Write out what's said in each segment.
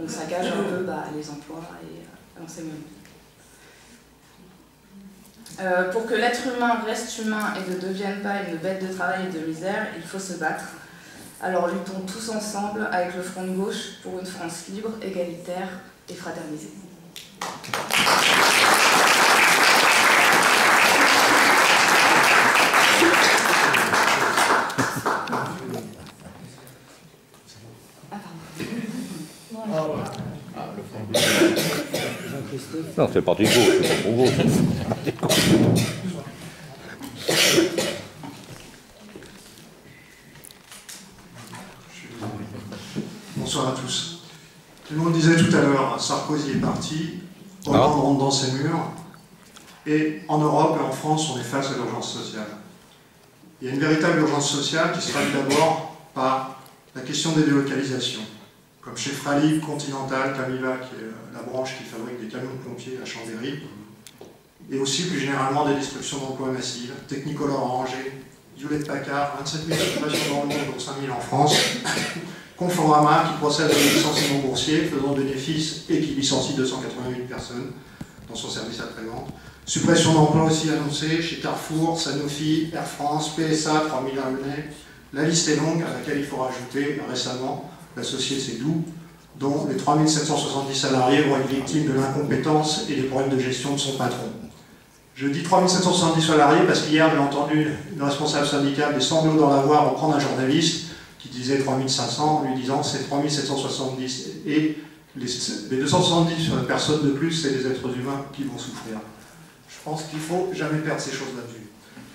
on saccage un peu les emplois et l'enseignement. Pour que l'être humain reste humain et ne devienne pas une bête de travail et de misère, il faut se battre. Alors luttons tous ensemble avec le Front de gauche pour une France libre, égalitaire et fraternisée. Non, c'est parti gauche, c'est pour gauche. Bonsoir à tous. Tout le monde disait tout à l'heure, Sarkozy est parti, Hollande rentre dans ses murs, et en Europe et en France, on est face à l'urgence sociale. Il y a une véritable urgence sociale qui se traduit d'abord par la question des délocalisations. Comme chez Fralive, Continental, Camiva, qui est la branche qui fabrique des camions de pompiers à Chambéry, et aussi plus généralement des destructions d'emplois massives, Technicolor à Angers, Hewlett-Packard, 27 000 occupations dans le monde, dont 5 000 en France, Conforama qui procède à des licenciements boursiers, faisant bénéfice et qui licencie 288 personnes dans son service après-vente. Suppression d'emplois aussi annoncée chez Carrefour, Sanofi, Air France, PSA, 3000 Lyonnais. La liste est longue, à laquelle il faut rajouter récemment l'associé Cédou, dont les 3770 salariés vont être victimes de l'incompétence et des problèmes de gestion de son patron. Je dis 3770 salariés parce qu'hier j'ai entendu une responsable syndicale des sanglots dans la voix reprendre un journaliste qui disait 3500 en lui disant c'est 3770 et les 270 personnes de plus, c'est des êtres humains qui vont souffrir. Je pense qu'il ne faut jamais perdre ces choses-là de vue.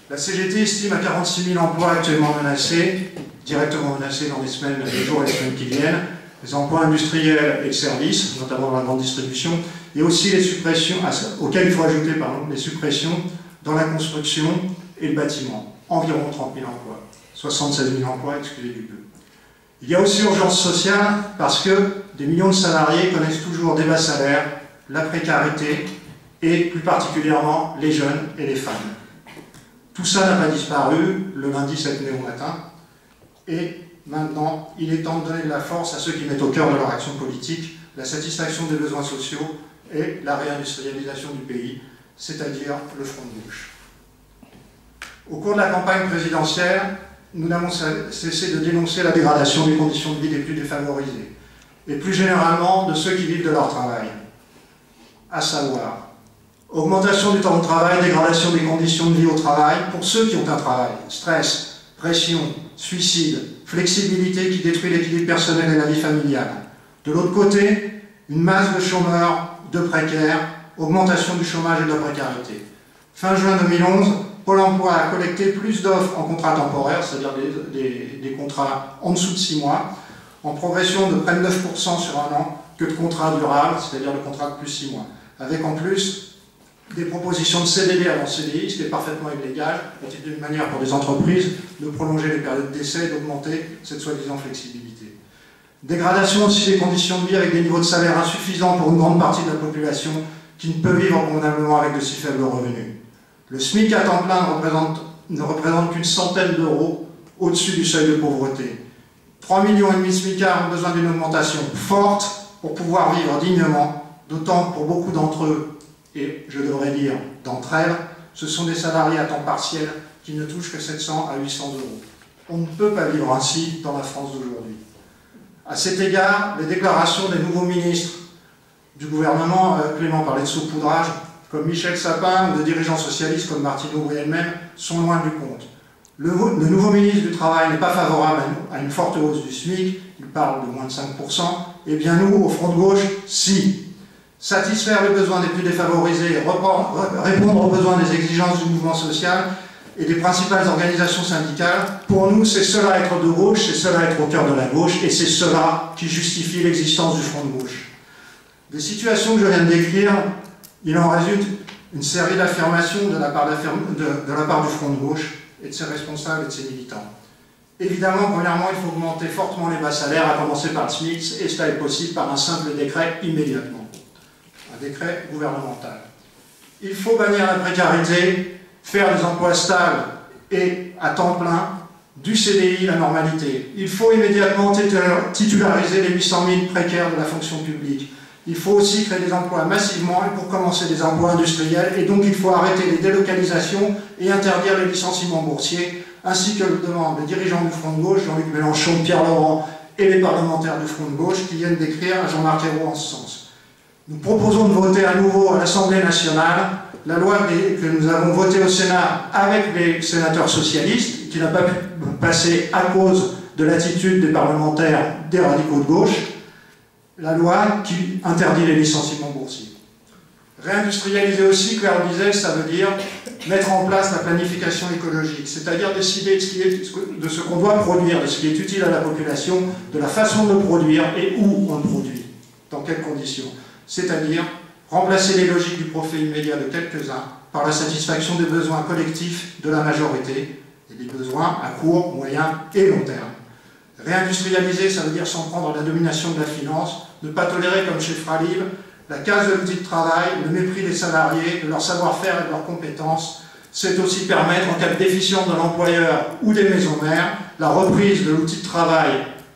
La CGT estime à 46 000 emplois actuellement menacés, directement menacés dans les semaines, les jours et les semaines qui viennent, les emplois industriels et de services, notamment dans la grande distribution, et aussi les suppressions, auxquelles il faut ajouter les suppressions dans la construction et le bâtiment, environ 30 000 emplois, 76 000 emplois, excusez du peu. Il y a aussi urgence sociale parce que des millions de salariés connaissent toujours des bas salaires, la précarité et plus particulièrement les jeunes et les femmes. Tout ça n'a pas disparu le lundi 7 mai au matin et maintenant il est temps de donner de la force à ceux qui mettent au cœur de leur action politique la satisfaction des besoins sociaux et la réindustrialisation du pays, c'est-à-dire le Front de gauche. Au cours de la campagne présidentielle, nous n'avons cessé de dénoncer la dégradation des conditions de vie des plus défavorisés, et plus généralement de ceux qui vivent de leur travail, à savoir augmentation du temps de travail, dégradation des conditions de vie au travail pour ceux qui ont un travail, stress, pression, suicide, flexibilité qui détruit l'équilibre personnel et la vie familiale. De l'autre côté, une masse de chômeurs, de précaires, augmentation du chômage et de la précarité. Fin juin 2011, Pôle emploi a collecté plus d'offres en contrat temporaire, c'est-à-dire des contrats en dessous de 6 mois, en progression de près de 9% sur un an, que de contrats durables, c'est-à-dire le contrat de plus 6 mois. Avec en plus des propositions de CDD avant CDI, ce qui est parfaitement illégal, est une manière pour des entreprises de prolonger les périodes d'essai et d'augmenter cette soi-disant flexibilité. Dégradation aussi des conditions de vie avec des niveaux de salaire insuffisants pour une grande partie de la population qui ne peut vivre convenablement avec de si faibles revenus. Le SMIC à temps plein ne représente qu'une centaine d'euros au-dessus du seuil de pauvreté. 3,5 millions de smicards ont besoin d'une augmentation forte pour pouvoir vivre dignement, d'autant que pour beaucoup d'entre eux, et je devrais dire d'entre elles, ce sont des salariés à temps partiel qui ne touchent que 700 à 800 euros. On ne peut pas vivre ainsi dans la France d'aujourd'hui. À cet égard, les déclarations des nouveaux ministres du gouvernement, Clément parlait de saupoudrage, comme Michel Sapin ou de dirigeants socialistes comme Martine Aubry elle-même, sont loin du compte. Le nouveau ministre du Travail n'est pas favorable à une forte hausse du SMIC, il parle de moins de 5%, et bien nous, au Front de gauche, si. Satisfaire les besoins des plus défavorisés, répondre aux besoins des exigences du mouvement social et des principales organisations syndicales, pour nous, c'est cela être de gauche, c'est cela être au cœur de la gauche, et c'est cela qui justifie l'existence du Front de gauche. Des situations que je viens de décrire, il en résulte une série d'affirmations de la part du Front de gauche et de ses responsables et de ses militants. Évidemment, premièrement, il faut augmenter fortement les bas salaires, à commencer par le SMIC, et cela est possible par un simple décret immédiatement. Un décret gouvernemental. Il faut bannir la précarité, faire des emplois stables et à temps plein, du CDI la normalité. Il faut immédiatement titulariser les 800 000 précaires de la fonction publique. Il faut aussi créer des emplois massivement, et pour commencer des emplois industriels, et donc il faut arrêter les délocalisations et interdire les licenciements boursiers, ainsi que le demandent les dirigeants du Front de gauche, Jean-Luc Mélenchon, Pierre Laurent et les parlementaires du Front de gauche qui viennent d'écrire à Jean-Marc Ayrault en ce sens. Nous proposons de voter à nouveau à l'Assemblée nationale la loi que nous avons votée au Sénat avec les sénateurs socialistes, qui n'a pas pu passer à cause de l'attitude des parlementaires des radicaux de gauche, la loi qui interdit les licenciements boursiers. Réindustrialiser aussi, Claire le disait, ça veut dire mettre en place la planification écologique, c'est-à-dire décider de ce qu'on doit produire, de ce qui est utile à la population, de la façon de le produire et où on le produit, dans quelles conditions. C'est-à-dire remplacer les logiques du profit immédiat de quelques-uns par la satisfaction des besoins collectifs de la majorité et des besoins à court, moyen et long terme. Réindustrialiser, ça veut dire s'en prendre à la domination de la finance, ne pas tolérer comme chez Fralib la casse de l'outil de travail, le mépris des salariés, de leur savoir-faire et de leurs compétences. C'est aussi permettre, en cas de déficience de l'employeur ou des maisons mères, la reprise de l'outil de travail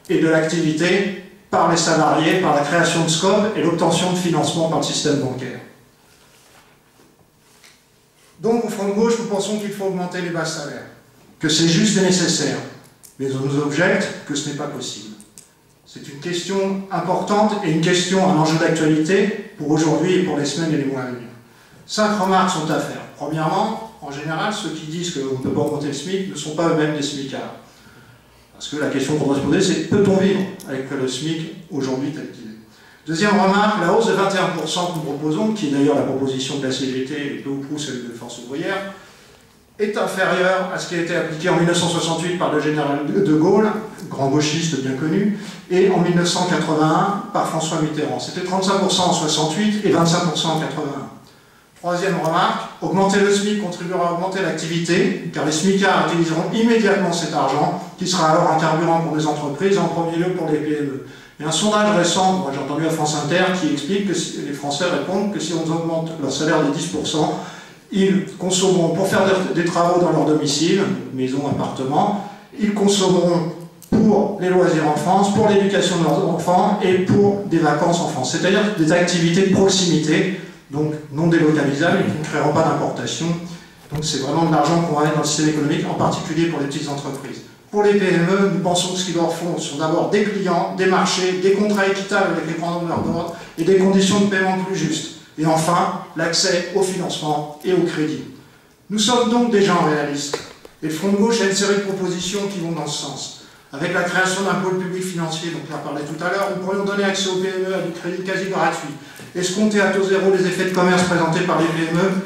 et de l'activité par les salariés, par la création de scope et l'obtention de financement par le système bancaire. Donc, au Front de gauche, nous pensons qu'il faut augmenter les bas salaires, que c'est juste et nécessaire, mais on nous objecte que ce n'est pas possible. C'est une question importante et une question, un enjeu d'actualité pour aujourd'hui et pour les semaines et les mois à venir. 5 remarques sont à faire. Premièrement, en général, ceux qui disent qu'on ne peut pas augmenter le SMIC ne sont pas eux-mêmes des SMICards. Parce que la question qu'on doit se poser, c'est peut-on vivre avec le SMIC aujourd'hui tel qu'il est? Deuxième remarque, la hausse de 21% que nous proposons, qui est d'ailleurs la proposition de la CGT et peu ou prou celle de Force ouvrière, est inférieure à ce qui a été appliqué en 1968 par le général de Gaulle, grand gauchiste bien connu, et en 1981 par François Mitterrand. C'était 35% en 68 et 25% en 81. Troisième remarque, augmenter le SMIC contribuera à augmenter l'activité, car les SMICards utiliseront immédiatement cet argent, qui sera alors un carburant pour les entreprises, en premier lieu pour les PME. Il y a un sondage récent, moi j'ai entendu à France Inter, qui explique que les Français répondent que si on augmente leur salaire de 10%, ils consommeront pour faire des travaux dans leur domicile, maison, appartement, ils consommeront pour les loisirs en France, pour l'éducation de leurs enfants et pour des vacances en France. C'est-à-dire des activités de proximité, donc non délocalisables et qui ne créeront pas d'importation. Donc c'est vraiment de l'argent qu'on va mettre dans le système économique, en particulier pour les petites entreprises. Pour les PME, nous pensons que ce qu'ils leur font sont d'abord des clients, des marchés, des contrats équitables avec les grands donneurs d'ordre et des conditions de paiement plus justes. Et enfin, l'accès au financement et au crédit. Nous sommes donc des gens réalistes. Et le Front de gauche a une série de propositions qui vont dans ce sens. Avec la création d'un pôle public financier, dont on a parlé tout à l'heure, nous pourrions donner accès aux PME à du crédit quasi gratuit, escompter à taux zéro les effets de commerce présentés par les PME